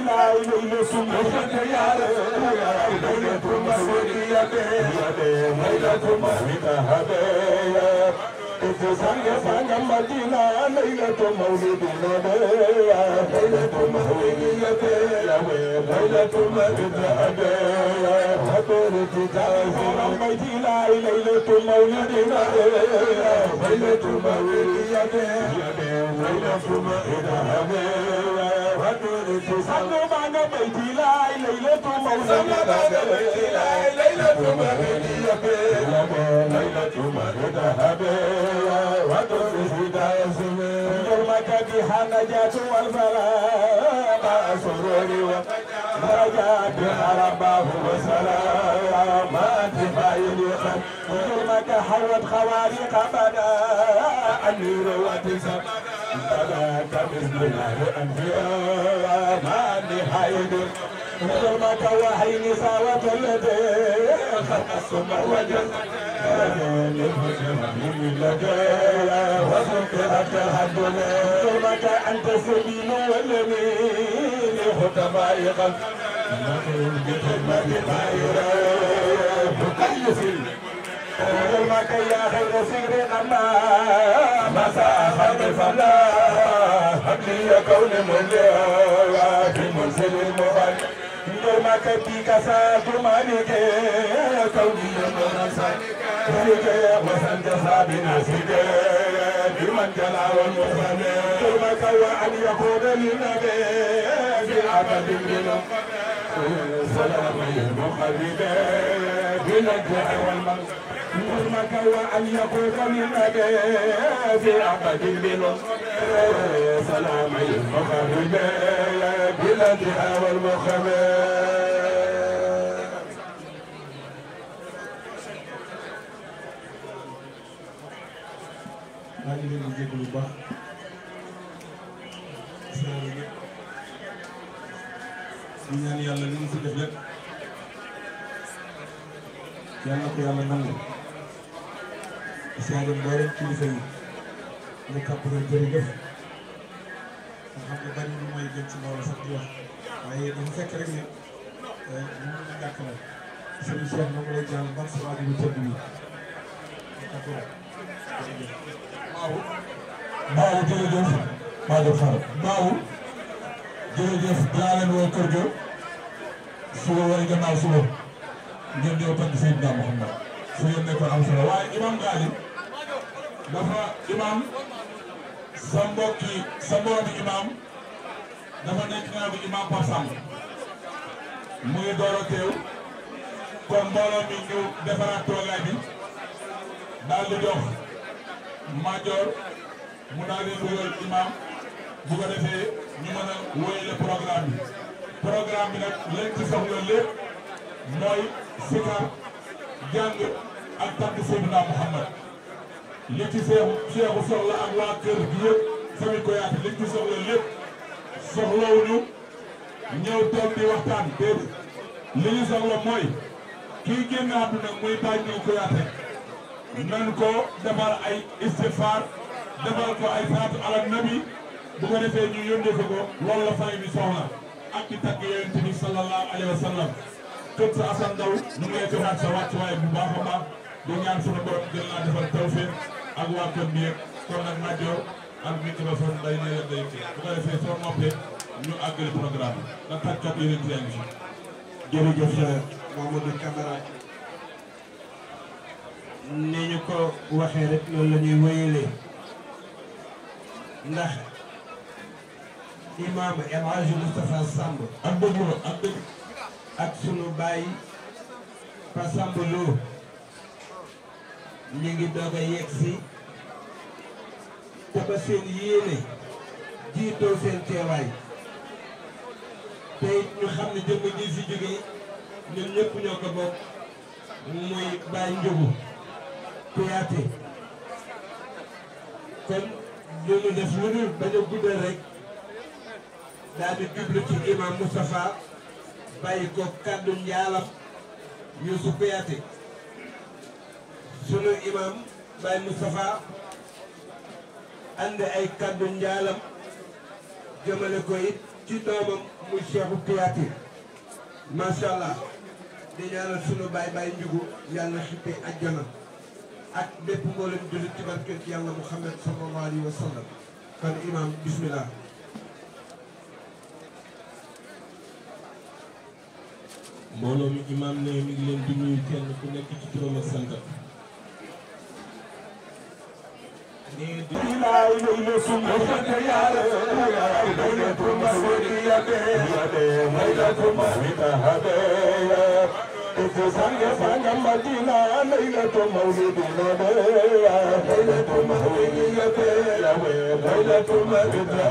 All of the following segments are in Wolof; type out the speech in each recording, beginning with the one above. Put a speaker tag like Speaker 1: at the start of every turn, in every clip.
Speaker 1: لا ليلة مولد يا ليلة مولد يا ليلة مولد هدايا سانجا سانجا مدينة ليلة مولد هدايا ليلة مولد يا ليلة مولد هدايا حضرت جاهر مدينة ليلة مولد هدايا ليلة مولد يا ليلة مولد هدايا سانجا معنا بيتي لا ليلة مولد ليلة مولد ليلة مولد هدايا وترفض دازمي يومك بها نجاة والفلاح مع سرور ورجاء رباه وسلام ما تفايل خير يومك حوت خوارق بدا النور وتسم بدا مثل الانبياء ما نهايه يومك وحي نساوة الذي خلق السماء والجنة وذكرك الحمد يومك أنت سبيل واليمين خطباء قلب بخدمة خير مكلف يومك يا خير سير أما مساء خير فلا هبلي كون مليا في منزل المغني يومك بك ساد مالك كوني مرسل وسنت صابنا سيدي بمن جلا والمسلم يومك وأن يكون للنبي في عبد منه سلام المخرب بالنجاح والمغفرة يومك وأن يكون للنبي في عبد منه سلام المخرب بالنجاح والمخرب maa ngi leen di jégalu bu baax di ñaan yàlla li mu fi def lépp yal na ko yàlla nangu seede mboolem kilifa yi ñu kàpp na jërëjëf nga xam ne bari lu mooy gën ci mbooloo sax di wax waaye dafa fekk rek ne ñu mën a ñàkk la sëñ Cheikh moom lay jàll ban sa waaju bu tëdd bi Baaw jërëjëf Maodo Fall Baaw jërëjëf dinaa leen woo kër ga suba wala gannaaw suba ngeen ñëw tànn Seydina Mouhamed su ngeen nekkoon am solo waaye imam Gali dafa imam sa mbokki imam dafa nekk naa bi imam Pape Samb mu ngi door a teew kon mbooloo mi ñu defaraat toogaay bi daal di jox Major mu daal di wóyal imam bu ko defee ñu mën a wóyale programme bi nag leen ci soxla lépp mooy sikar jàng ak tàgg Seydina Mouhamed li ci seexu soxla ak waa kër gi yëpp famille Koyaate li ci soxla lépp soxlawuñu ñëw toog di waxtaan déedéet li ñu soxla mooy kii génn àdduna muy Baye Niang Koyaate nan ko defal ay istighfar defal ko ay salaatu ala nabi bu ko defee ñu yónnee ko loolu la fay bi soxla ak di tagg Yonent bi sallallahu alayhi wa sallam kër sa Assane Ndaw ñu ngi lay joxaat sa wàccuwaay bu baax a baax di ñaan sunu borom gën laa defal tawfiq ak waa kër bi yëpp kon nag Madior ak microphone day ne leen day kii bu ko defee soo noppee ñu àggali programme bi nga tàggat yeneen ci yaa ngi fi.
Speaker 2: jërëjëf Mamadou Camara ni ñu ko waxee rek loolu la ñuy wéyalee ndax imam El Hadji Moustapha Samb
Speaker 1: ak dëgg
Speaker 2: ak sunu baay Pa Samb Lo ñu ngi doog a yegg si te ba seen yéene jiitoo seen teewaay te it ñu xam ne jëmm ji fi jóge ñun ñëpp ñoo ko bokk muy Baye Ndiogou Koyaate kon ñu def lu dul bañ a guddal rek daal di jublu ci imam Moustapha bàyyi ko kàddu njaalam Youssou Koyaate sunu imam Baye Moustapha ànd ay kàddu njaalam jëmale ko it ci doomam muy Cheikhou Kouyaté macha allah di ñaanal sunu baay njugu yàlla xippee àjjana ak bépp mboolem jullit ci barkeel ci yàlla Muhammad sallallahu alayhi wa sallam kon imam bismillah.
Speaker 3: mbooloo mi imam ne mi ngi leen di nuyu kenn ku nekk ci turam ak santam.
Speaker 1: Sanga sanga Madina laylatu mawlidina laylatu mawlidina laylatu mawlidina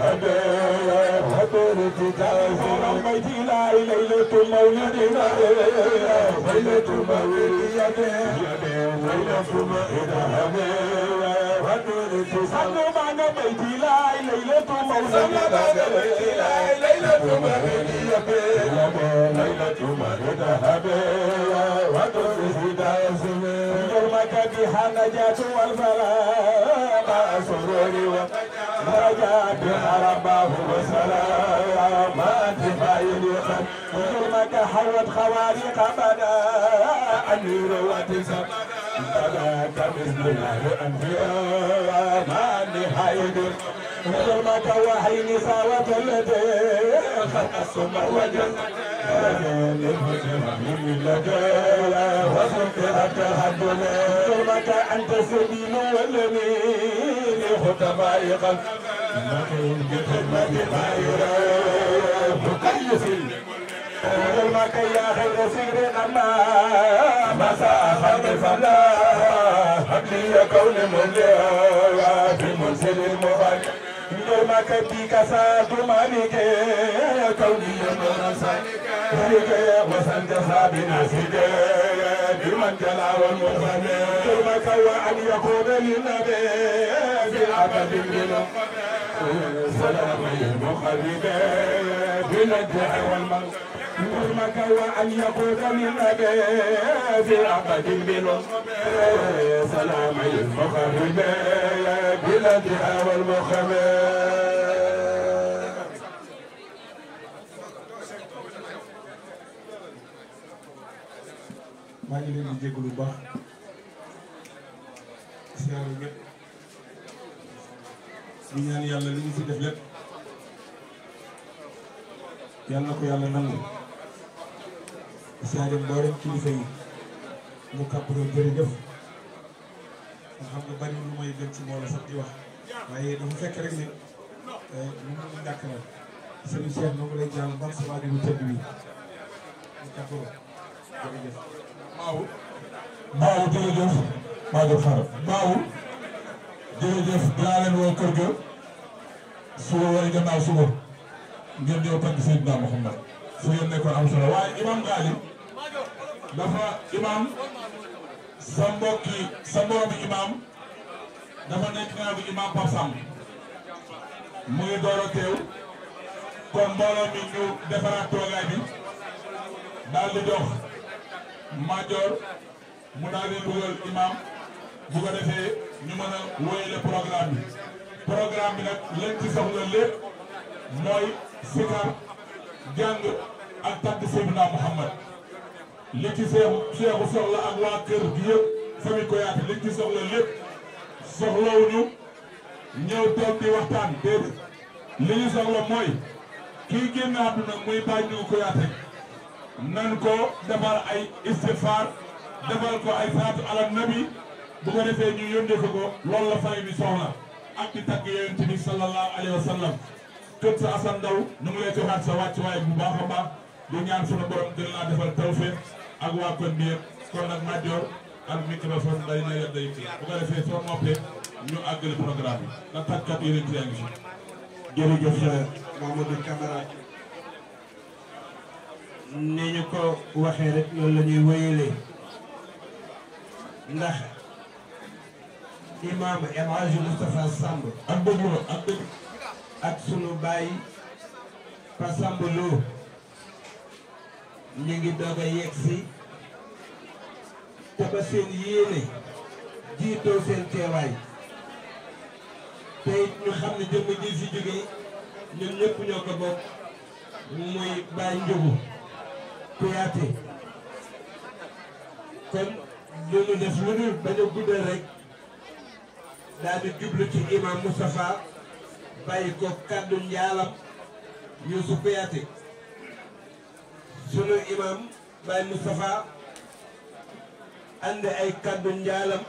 Speaker 1: hadarati ta'zira Madina laylatu mawlidina laylatu mawlidina laylatu mawlidina hadarati sanga manga Madina laylatu mawlidina laylatu mawlidina laylatu mawlidina يومك بها نجاة والفلاح مع سرور ورجاء بها رباه وسلام ما انتفاء يومك حوت خوارق بدا أمير وتسم بدا كمثل الله الأنبياء ما النهاية يومك وحي نساوة التي خلق السمر وجل وسكرت الحدود يومك أنت سبيل والذين خطباء قلب بخدمة ما يرى مكيف يومك يا خير سير أما مساء خلق فلا حبلي كون مولى في منزل المغالي يومك بك ساد مالك كوني مرسل وسنت صابنا سيدي بمن جلا والمرسل يومك وأن يكون للنبي في العبد منه سلام المخرب بالنجاح والمن يومك وأن يكون للنبي في العبد منه سلام المخرب بالنجاح والمخرب
Speaker 4: maa ngi leen di jégalu bu baax siyaare ñëpp di ñaan yàlla li ñu fi def lépp yàlla na ko yàlla nangu siyaare mboolem kilifa yi mu kàppatoo jërëjëf nga xam ne bari lu may gën ci mbooloo sax di wax waaye dafa fekk rek ne lu mu ñàkk na sëriñ Cheikh na ko lay jàll baax sa waajur bu tedd bi mu kàppatoo jërëjëf.
Speaker 1: Baaw jërëjëf Maodo Fara Baaw jërëjëf dinaa leen woo kër ga suba wala gannaaw suba ngeen ñëw tagg Seydina Muhammad su ngeen nekkoon am solo waaye imam Gali dafa imam sa mbokki sa mboomi imam dafa nekk naa bi imam Pape Samb mu ngi door a teew kon mbooloo mi ñu defaraat toogaay bi daal di jox Major mu daal di dugal imam bu ko defee ñu mën a wéyale programme bi nag lañ ci soxla lépp mooy sikar jàng ak tagg Seydina Muhammad li ci seexu soxla ak waa kër gi yëpp famille Kouyaté liñ ci soxla lépp soxlawuñu ñëw toog di waxtaan déedéet li ñu soxla mooy kii génn àdduna muy Baye Ndiouga Kouyaté nan ko defal ay istighfar defal ko ay salaatu ala nabi bu ko defee ñu yónnee ko loolu la fay bi soxla ak di tagg yonent bi sallallahu alayhi wa sallam kër sa Assane Ndaw ñu ngi lay joxaat sa wàccuwaay bu baax a baax di ñaan sunu borom gën laa defal tawfeex ak waa kon bi yëpp kon nag Madior ak microphone day na yor day kii bu ko defee soo noppee ñu àggali programme bi ndax tàggat yonent yaa ngi fi.
Speaker 2: jërëjëf Mamadou Camara ni ñu ko waxee rek loolu la ñuy wéyalee ndax imam El Hadji Moustapha Samb
Speaker 1: ak dëgg ak dëgg
Speaker 2: ak sunu baay Pa Samb Lo ñu ngi doog a yegg si te ba seen yéene jiitoo seen teewaay te it ñu xam ne jëmm ji si jógee ñun ñëpp ñoo ko bokk muy Baye Ndiogou Kouyaté kon lu ñu def lu dul bañ a guddal rek daal di jublu ci imam Moustapha bàyyi ko kàddu njaalam Youssou Kouyaté sunu imam Baye Moustapha andi ay kàddu njaalam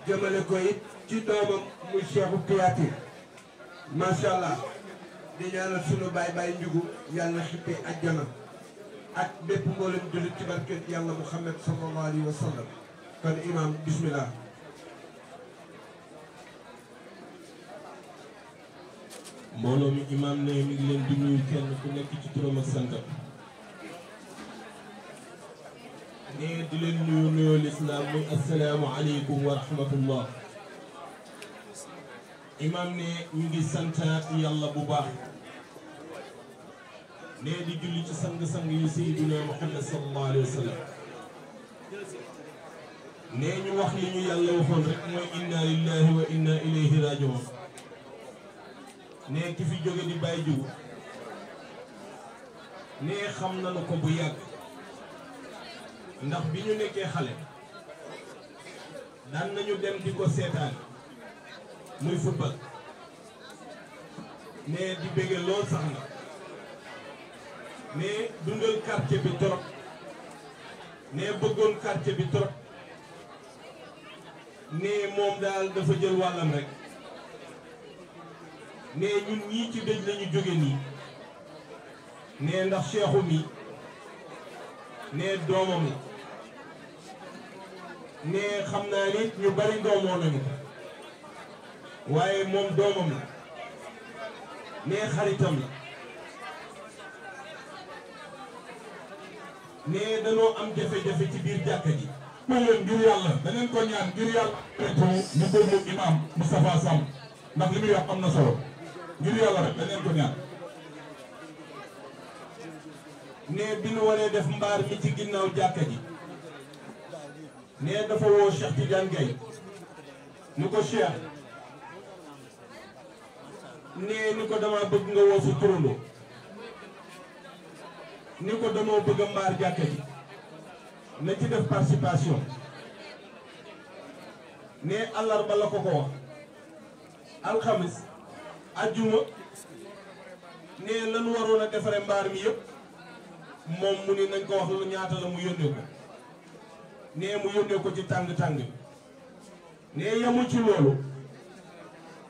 Speaker 2: jëmale ko it ci doomam muy Cheikhou Kouyaté macha allah di ñaanal sunu Baye Ndiogou yàlla na xippee àjjana ak bépp mboolem jullit ci barket yàlla Muhammad sallallahu alayhi wa sallam kon imam bismillah.
Speaker 3: mbooloo mi imaam ne mi ngi leen di nuyu kenn ku nekk ci turam ak santam ne di leen nuyu nuyoo lislaam muy assalaamu aleykum wa rahmatullah. imaam ne ñu ngi santaat yàlla bu baax ne di julli ci sang-sang yu sayyidina Muhammad sallallahu alayhi wa sallam ne ñu wax li ñu yàlla waxoon rek mooy inna lillahi wa inna ilayhi raji'un. ne ki fi jóge di Baye Ndiogou ne xam nañu ko bu yàgg ndax bi ñu nekkee xale daan nañu dem di ko seetaan muy football ne di bége lool sax na ne dundal quartier bi trop ne bëggoon quartier bi trop ne moom daal dafa jël wàllam rek. ne ñun ñii ci dëj lañu jóge nii ne ndax Cheikhou mi ne doomam la ne xam naa ni ñu bari doomoo nañu ko waaye moom doomam la ne xaritam la ne danoo am jafe-jafe ci biir jàkka ji.
Speaker 1: ma leen ngir yàlla daneen ko ñaan ngir yàlla ñu déglu imam Moustapha Samb ndax li muy wax am na solo ngir yàlla rek daneen ko ñaan.
Speaker 3: ne bi ñu waree def mbaar mi ci ginnaaw jàkka ji ne dafa woo Cheikh Tidiane Gaye ni ko Cheikh ne ni ko dama bëgg nga woo su turandoo ni ko damoo bëgg a mbaar jàkka ji na ci def participation ne àllarba la ko wax alxamis ajjuma ne lan waroon a defare mbaar mi yëpp moom mu ni nañ ko wax lu ñaata la mu yónnee ko ne mu yónnee ko ci tàng-tàng bi ne yemul ci loolu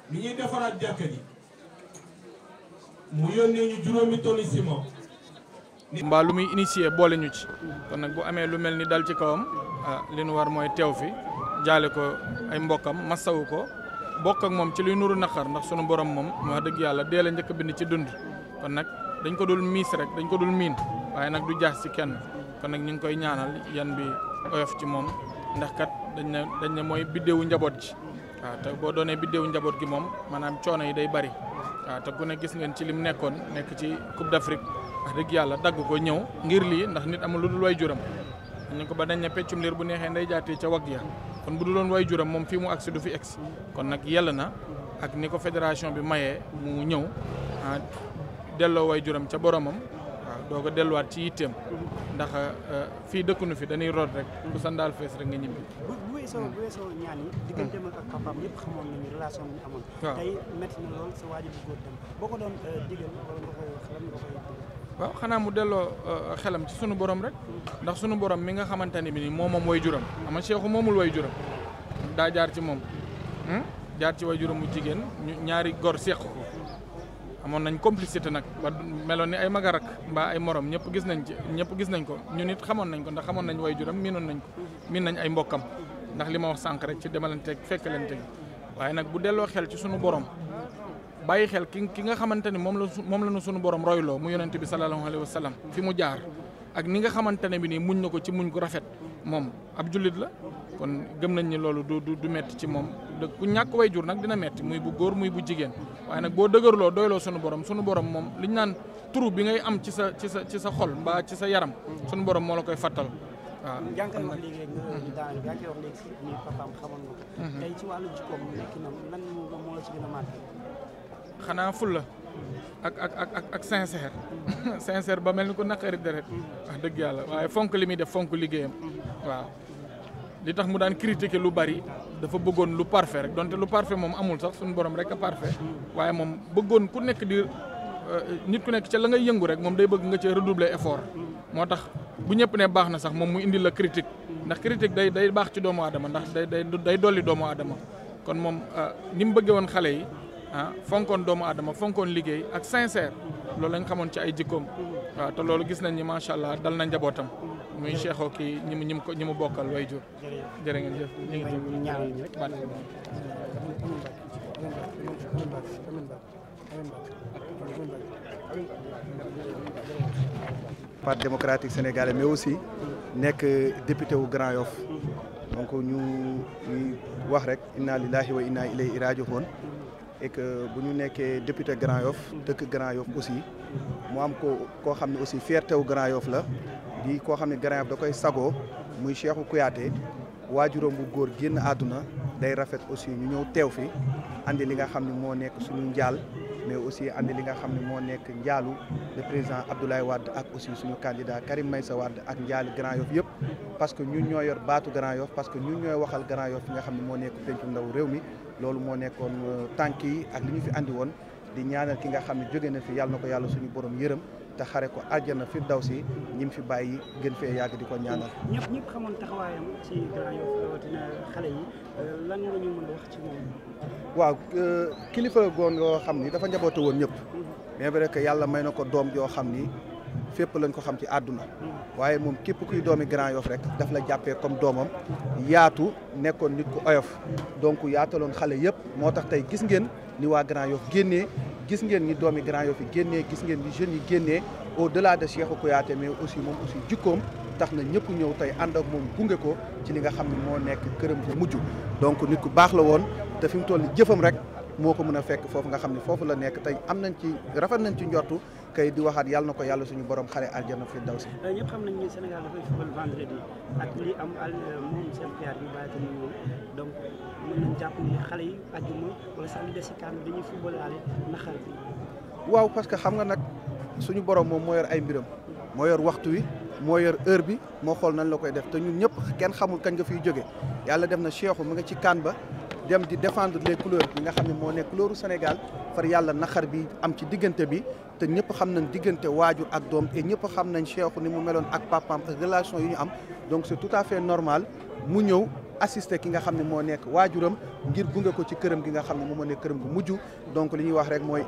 Speaker 3: bi ñuy defaraat jàkka ji mu yónnee ñu 5 tonnes ciment.
Speaker 5: mbaa lu muy initié boole ñu ci kon nag bu amee lu mel ni dal ci kawam li nu war mooy teew fi jaale ko ay mbokkam masawu ko bokk ak moom ci luy nuru naqar ndax sunu borom moom wax dëgg yàlla dee la njëkk a bind ci dund kon nag dañ ko dul miis rek dañ ko dul miin waaye nag du jaas ci kenn kon nag ñu ngi koy ñaanal yan bi oyof ci moom ndax kat dañ ne mooy biddewu njaboot gi waaw te boo doonee biddewu njaboot gi moom maanaam coono yi day bari waaw te ku ne gis ngeen ci lim nekkoon nekk ci Coupe d'Afrique wax dëgg yàlla dagg ko ñëw ngir lii ndax nit amul lu dul way juram ñu ko ba dañ ne peccum liir bu neexee nday jaatee ca wagg ya kon bu du loon way juram moom fii mu agsi du fi egsi kon nag yell na ak ni ko fédération bi mayee mu ñëw delloo way juram ca boromam waaw doo ko delluwaat ci yitteem ndax fii dëkkunu fi dañuy root rek bu sandaal fees rek nga ñibbi.
Speaker 6: bu weesoo ñaan yi digganteem ak papaam yëpp xamoon nañu relation bi ñu amoon.
Speaker 5: waaw
Speaker 6: tey métti na lool sa waajur bu góor dem boo ko doon digal wala nga koy wax lan nga koy digal.
Speaker 5: waaw xanaa mu delloo xelam ci sunu borom rek ndax sunu borom mi nga xamante ne bi ni moom way juram ama Cheikhu moomul way juram daa jaar ci moom jaar ci way juram mu jigéen ñaari gor seq ko amoon nañ complicité nag ba meloon ni ay magarak mbaa ay morom ñëpp gis nañ ko ñun it xamoon nañ ko ndax xamoon nañ way juram miinoon nañ ko miin nañ ay mbokkam ndax li ma wax sànq rek ci demalanteeg fekkalanteeg waaye nag bu delloo xel ci sunu borom bàyyi xel ki nga xamante ni moom la nu sunu borom royloo mu yonente bi sallallahu alayhi wa sallam fi mu jaar ak ni nga xamante ne bi nii muñ na ko ci muñ gu rafet moom ab jullit la kon gëm nañ ni loolu du metti ci moom ku ñàkk way jur nag dina metti muy bu góor muy bu jigéen waaye nag boo dëgërloo doyloo sunu borom moom li ñu naan turu bi ngay am ci sa xol mbaa ci sa yaram sunu borom moo la koy fàttal waaw.
Speaker 6: yaa ngi koy wax léegi rek yaa ngi koy wax léegi ni papaam xamoon nga ko. tey ci wàllu jikkoom nekk na lan moo la ci gën a marqué.
Speaker 5: xanaa fulla ak sincère sincère ba mel ni ku naqari deret wax dëgg yàlla waaye fonk li muy def fonk liggéeyam waaw li tax mu daan critiquer lu bari dafa bëggoon lu parfait rek donte lu parfait moom amul sax suñu borom rek a parfait waaye moom bëggoon ku nekk di nit ku nekk ca la ngay yëngu rek moom day bëgg nga ci redoubler effort moo tax bu ñëpp ne baax na sax moom mu indi la critique ndax critique day baax ci doomu aadama ndax day dolli doomu aadama kon moom ni mu bëggee woon xale yi fonkoon doomu aadama fonkoon liggéey ak sincère loolu lañ xamoon ci ay jikkoom waaw te loolu gis nañ ni macha allah dal na njabootam muy Cheikho kii ñi mu bokkal way jur jërë ngeen jëf ñu ngi jëf
Speaker 7: Parti démocratique sénégalais mais aussi nekk député wu Grand Yoff donc ñuy wax rek inna lillahi wa inna ilayhi raji'un et que bu ñu nekkee député Grand Yoff dëkk Grand Yoff aussi mu am koo xam ne aussi fierté wu Grand Yoff la di koo xam ne Grand Yoff da koy sagoo muy Cheikhou Kouyaté waajuram bu góor génn àdduna day rafet aussi ñu ñëw teew fi andi li nga xam ne moo nekk suñu njaal mais aussi andi li nga xam ne moo nekk njaalu le président Abdoulaye Wade ak aussi suñu candidat Karim Meïssa Wade ak njaali Grand Yoff yëpp parce que ñun ñoo yor baatu Grand Yoff parce que ñun ñooy waxal Grand Yoff fi nga xam ne moo nekk pencum ndaw réew mi loolu moo nekkoon tànk yi ak li ñu fi andi woon di ñaanal ki nga xam ne jóge na fi yàlla na ko yàlla suñu borom yërëm te xare ko àjjana firdawsi ñi mu fi bàyyi gën fee yàgg di ko ñaanal.
Speaker 6: ñëpp xamoon taxawaayam ci Grand Yoff rawatina xale yi lan nga ñu mën a wax ci moom.
Speaker 7: waaw kilifa goon nga xam ni dafa njaboote woon ñëpp. bien vrai que yàlla may na ko doom joo xam ni fépp lañ ko xam ci àdduna. waaye moom képp kuy doomi Grand Yoff rek daf la jàppee comme doomam yaatu nekkoon nit ku oyof donc yaataloon xale yëpp moo tax tey gis ngeen ni waa Grand Yoff génnee. gis ngeen ni doomi Grand Yoff yi génnee gis ngeen ni jeunes yi génnee au delà de Cheikhou Kouyaté mais aussi moom aussi jikkoom tax na ñëpp ñëw tey ànd ak moom gunge ko ci li nga xam ne moo nekk këram bu mujj donc nit ku baax la woon te fi mu toll jëfam rek moo ko mën a fekk foofu nga xam ne foofu la nekk tey am nañ ci rafet nañ ci njortu kay di waxaat yàlla na ko yàlla suñu borom xare aljana fi daw si.
Speaker 6: ñëpp xam nañ ni Sénégal dafay football vendredi ak li am moom seen PR bi bàyyi ko ñu ñëw donc mën nañ jàpp ni xale yi àjjuma wala sax li des si kan dañuy footballaale naxal bi.
Speaker 7: waaw parce que xam nga nag suñu borom moom moo yor ay mbiram moo yor waxtu wi moo yor heure bi moo xool nañ la koy def te ñun ñëpp kenn xamul kañ nga fiy jóge yàlla def na Cheikhou mu nga ci kan ba dem di défendre les couleurs yi nga xam ne moo nekk couleuru Sénégal far yàlla naxar bi am ci diggante bi te ñëpp xam nañ diggante waajur ak doom et ñëpp xam nañ Cheikhou ni mu meloon ak papaam ak relation yi ñu am donc c'est tout à fait normal mu ñëw assister ki nga xam ne moo nekk waajuram ngir gunge ko ci këram gi nga xam ne moom moo nekk këram gu mujj donc li ñuy wax rek mooy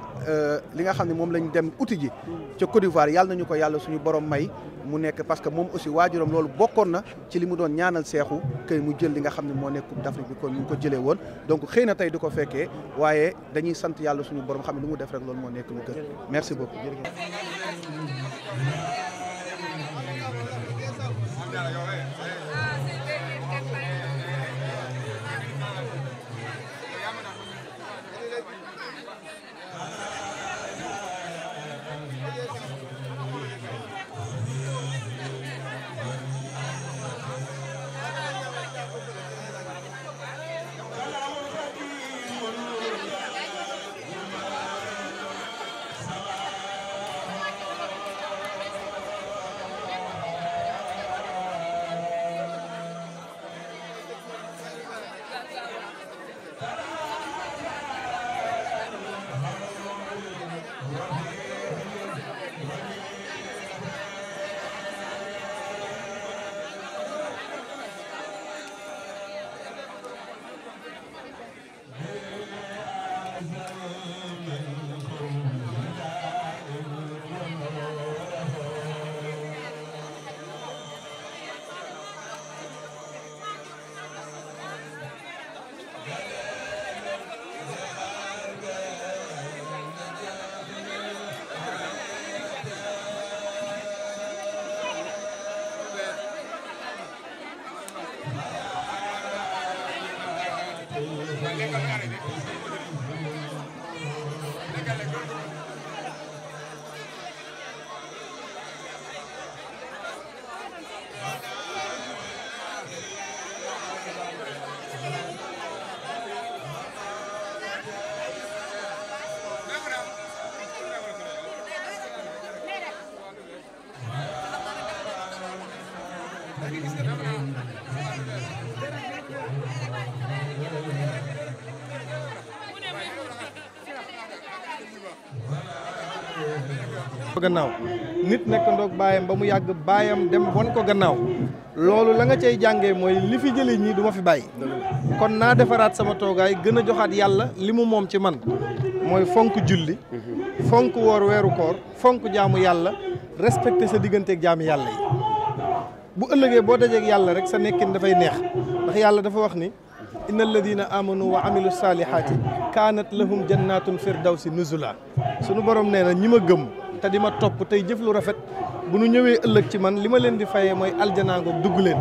Speaker 7: li nga xam ne moom lañ dem uti ji ca Côte d'Ivoire yàlla nañu ko yàlla suñu borom may mu nekk parce que moom aussi waajuram loolu bokkoon na ci li mu doon ñaanal Cheikhou kay mu jël li nga xam ne moo nekk Coupe d'Afrique bi kon ñu ko jëlee woon donc xëy na tey du ko fekkee waaye dañuy sant yàlla suñu borom xam ne lu mu def rek loolu moo nekk lu gën merci beaucoup
Speaker 8: gannaaw nit nekk ndoog baayam ba mu yàgg baayam dem won ko gannaaw loolu la nga cay jàngee mooy li fi jëlee ñii du ma fi bàyyi kon naa defaraat sama toogaay gën a joxaat yàlla li mu moom ci man mooy fonk julli fonk woor weeru koor fonk jaamu yàlla respecté sa digganteeg jaamu yàlla yi bu ëllëgee boo dajeeg yàlla rek sa nekkin dafay neex ndax yàlla dafa wax ni inna alladina amanu wa amilu salihaati kaanat lahum jannatun firdawsi nuzula sunu borom nee na ñi ma gëm te di ma topp tey jëf lu rafet bu nu ñëwee ëllëg ci man li ma leen di fayee mooy aljana ngoog dugg leen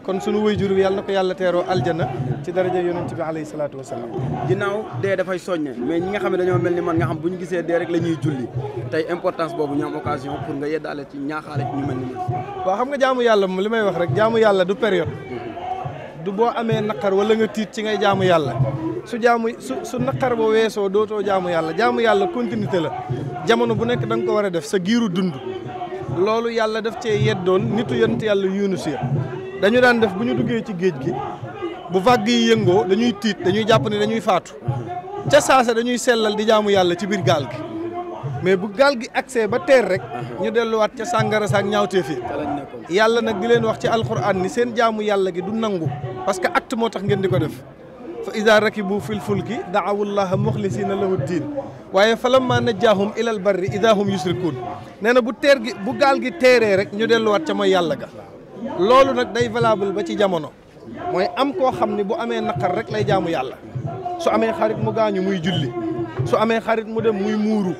Speaker 8: kon sunu waajur bi yàlla na ko yàlla teeroo aljana ci daraja yonent bi alayhi salaatu wasalaam.
Speaker 9: ginnaaw dee dafay soññe mais ñi nga xam ne dañoo mel ni man nga xam bu ñu gisee dee rek la ñuy julli tey importance boobu ñu am occasion pour nga yeddaale ci ñaaxaale ci ñu mel ni man.
Speaker 8: waaw xam nga jaamu yàlla moom li may wax rek jaamu yàlla du période du boo amee naqar wala nga tiit ci ngay jaamu yàlla su naqar ba weesoo dootoo jaamu yàlla continuité la jamono bu nekk da nga ko war a def sa giiru dund loolu yàlla daf cee yeddoon nitu yonent yàlla Yunus ya dañu daan def bu ñu duggee ci géej gi bu vague yi yëngoo dañuy tiit dañuy jàpp ne dañuy faatu ca saasa dañuy sellal di jaamu yàlla ci biir gaal gi mais bu gaal gi accès ba teer rek ñu delluwaat ca sàngara saak ñaawteef yi yàlla nag di leen wax ci alquran ni seen jaamu yàlla gi du nangu parce que acte moo tax ngeen di ko def fa ida rakibu fil fulki daawullaha muxlisina lahu diin waaye falamma najjaahum ilal barri ida hum yusrikuun nee na bu gaal gi teeree rek ñu delluwaat ca mooy yàlla ga loolu nag day valable ba ci jamono mooy am koo xam ne bu amee naqar rek lay jaamu yàlla su amee xarit mu gaañu muy julli su amee xarit mu dem muy muuru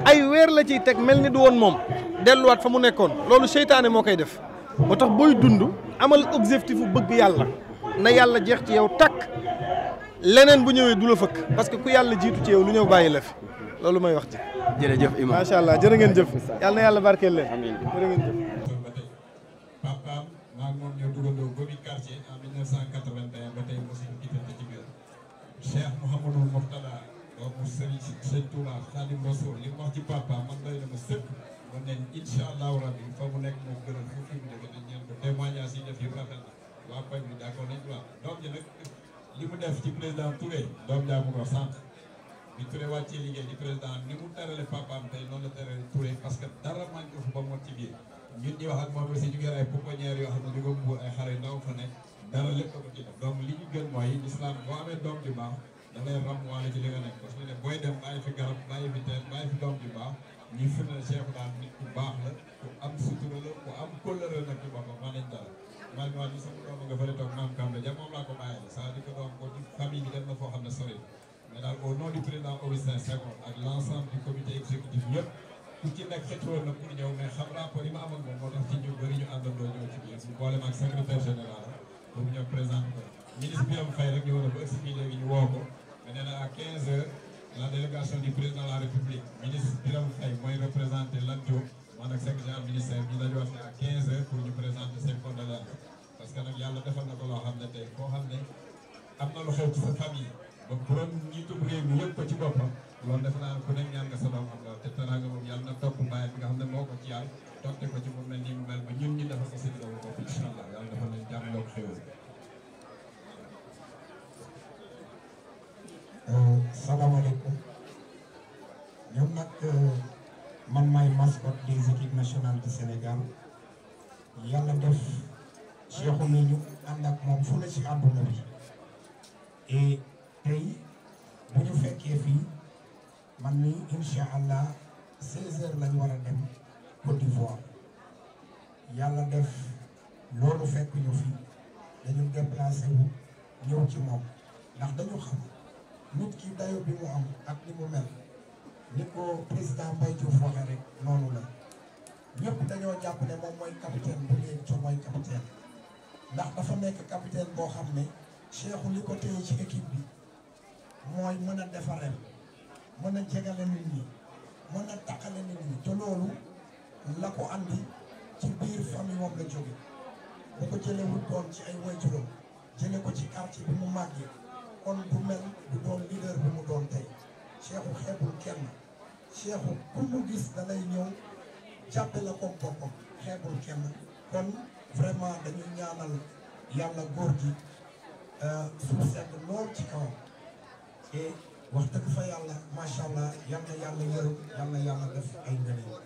Speaker 8: ay weer la ciy teg mel ni du woon moom delluwaat fa mu nekkoon loolu seytaane moo koy def moo tax booy dund amal objectif bu bëgg yàlla na yàlla jeex ci yow takk leneen bu ñëwee du la fëkk parce que ku yàlla jiitu ci yow lu ñëw bàyyi la fi loolu may wax ci.
Speaker 9: jërëjëf imam
Speaker 8: macha allah jërë ngeen jëf yàlla na yàlla barkeel leen jërë ngeen jëf.
Speaker 1: papaam maa ngi moom ñoo dugandoo ba bi quartier en 1981 ba tey mosuñu gisante ci biir Cheikh Mouhamadou Mourtada doomu Sëriñ Touba Xaadim Rasul li mu wax ci papaam man doy na ma sëkk man ne incha allahu rabbi fa mu nekk moom gënal foofu mu nekk dañ ñaan ko témoignage yi def yu rafet na waa koñ bi d'accord nañ waaw doom ji nag li mu def ci président Touré doom jaa mu ko sant bi Touré wàccee liggéey di président ni mu terale papaam tey noonu la terale Touré parce que dara manqué fu ba mot ci biir ñun ñi wax ak moom aussi ñu ngi ay pouponnières yoo xam ne ñu ko mbuur ay xare ndaw fa nekk dara lépp ko ci def donc li ñu gën mooy islam boo amee doom ju baax da lay ram waale ci li nga nekk parce que ne booy dem bàyyi fi garab bàyyi fi teen bàyyi fi doom ju baax ñi firndeel Cheikh daal nit ku baax la ku am sutura la ku am kóllëre nag ci boppam maa nañ dara man maa ni sama doom nga fële toog maam Kambe ja moom laa ko bàyyi la c'est-à-dire que doom ko ci famille bi dem na foo xam ne sori mais daal au nom du président Augustin Senghor ak l'ensemble du comité exécutif yëpp ku ci nekk xëccoon na pour ñëw mais xam rapport yi ma am ak moom moo tax ci ñu bëri ñu àndandoo ñëw ci biir ñu boole ak secrétaire général pour ñëw présenter ko ministre Birame Faye rek ñëw na ba expliqué léegi ñu woo ko mais nee na à 15 heures la délégation du président de la République ministre Birame Faye mooy représenté Lat Diop man ak secrétaire ministère ñu dañu wax ne à 15 heures pour ñu présenter ses condoléances parce que nag yàlla defal na ko loo xam ne tey koo xam ne am na lu xew ci sa famille ba borom njiitum réew mi yëpp ko ci boppam loolu defe naa ku nekk ñaan nga sa doom am loolu te teraanga moom yàlla na topp bàyyi bi nga xam ne moo ko ci yàlla toogte ko ci mu mel ni mu mel ba ñun ñi defal ko seen doomu bopp incha allah yàlla defal leen jàmm yokk xéwal.
Speaker 10: salaamaaleykum ñoom nag man maay mascotte des équipes nationales du Sénégal yàlla def Cheikhou ni ñu ànd ak moom fu ne ci àdduna bi et tey bu ñu fekkee fii man ni incha allah 16 heures lañu war a dem Côte d'Ivoire yàlla def loolu fekk ñu fi dañu déplacé wu ñëw ci moom ndax dañu xam nit ki dayo bi mu am ak ni mu mel ni ko président Mbaye Diouf waxee rek noonu la ñëpp dañoo jàpp ne moom mooy capitaine bu léegi co mooy capitaine ndax dafa nekk capitaine boo xam ne Cheikhou li ko téye ci équipe bi mooy mën a defareel mën a jegale nit ñi mën a taqale nit ñi te loolu la ko andi ci biir famille moom la jóge bu ko jëlee wut doon ci ay waajuram jële ko ci quartier bi mu màggee kon du mel du doon leader bi mu doon tey Cheikhou xeebul kenn Cheikhou ku mu gis da lay ñëw jàppe la comme boppam xeebul kenn kon vraiment dañuy ñaanal yàlla góor gi suuf sedd lool ci kawam et wax dëgg fa yàlla macha allah yal na yàlla yërëm yal na yàlla def ay ngëneel.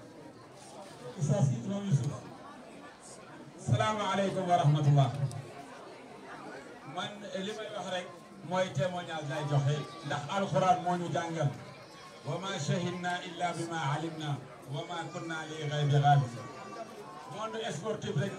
Speaker 1: Oustaz Imam Youssouf. salaamaaleykum wa rahmatullah. man li may wax rek mooy témoignage lay joxe ndax alxuraan moo ñu jàngal. wa ma shahidna illa bima alimna wa ma kunna li ghaybi ghaafiliin. monde sportif rek